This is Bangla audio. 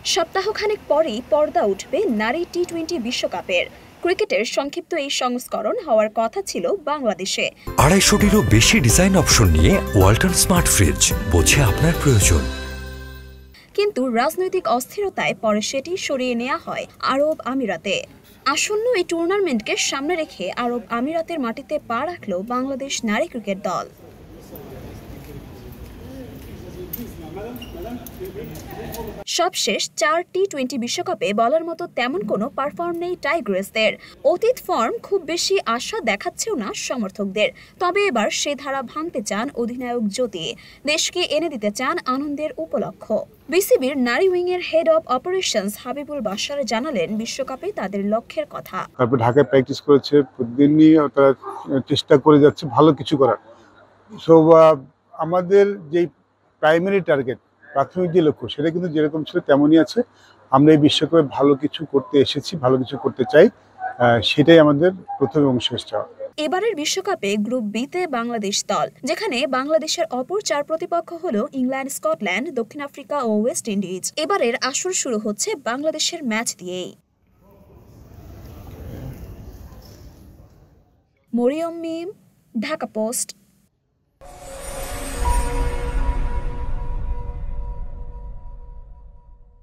সপ্তাহখানেক পরেই পর্দা উঠবে নারী টি-20 বিশ্বকাপের। ক্রিকেটের সংক্ষিপ্ত এই সংস্করণ হওয়ার কথা ছিল বাংলাদেশে। 250-টিরও বেশি ডিজাইন অপশন নিয়ে ওয়ালটন স্মার্ট ফ্রিজ, বোঝে আপনার প্রয়োজন। কিন্তু রাজনৈতিক অস্থিরতায় পরে সেটি সরিয়ে নেওয়া হয় আরব আমিরাতে। আসন্ন এই টুর্নামেন্টকে সামনে রেখে আরব আমিরাতের মাটিতে পা রাখল বাংলাদেশ নারী ক্রিকেট দল। সবশেষ 4 টি-20 বিশ্বকাপে বলার মতো তেমন কোনো পারফর্ম নেই টাইগ্রেসদের। অতীত ফর্ম খুব বেশি আশা দেখাচ্ছেও না সমর্থকদের। তবে এবার সে ধারা ভাঙতে চান অধিনায়ক জ্যোতি, দেশকে এনে দিতে চান আনন্দের উপলক্ষ। বিসিবির নারী উইংয়ের head of operations Habibul Bashar জানালেন বিশ্বকাপে তাদের লক্ষ্যের কথা। তারপর ঢাকায় প্র্যাকটিস করেছে, প্রতিদিনই তারা চেষ্টা করে যাচ্ছে ভালো কিছু করার। সো আমাদের যেই প্রাইমারি টার্গেট, প্রাথমিক যে লক্ষ্য, সেটা কিন্তু যেরকম ছিল তেমনই আছে। আমরা এই বিশ্বকাপে ভালো কিছু করতে এসেছি, ভালো কিছু করতে চাই, সেটাই আমাদের প্রথম এবং শেষ চাওয়া। এবারের বিশ্বকাপে গ্রুপ বিতে বাংলাদেশ দল, যেখানে বাংলাদেশের অপর 4 প্রতিপক্ষ হলো ইংল্যান্ড, স্কটল্যান্ড, দক্ষিণ আফ্রিকা ও ওয়েস্ট ইন্ডিজ। এবারের আসর শুরু হচ্ছে বাংলাদেশের ম্যাচ দিয়েই। মরিয়ম মিম, ঢাকা পোস্ট।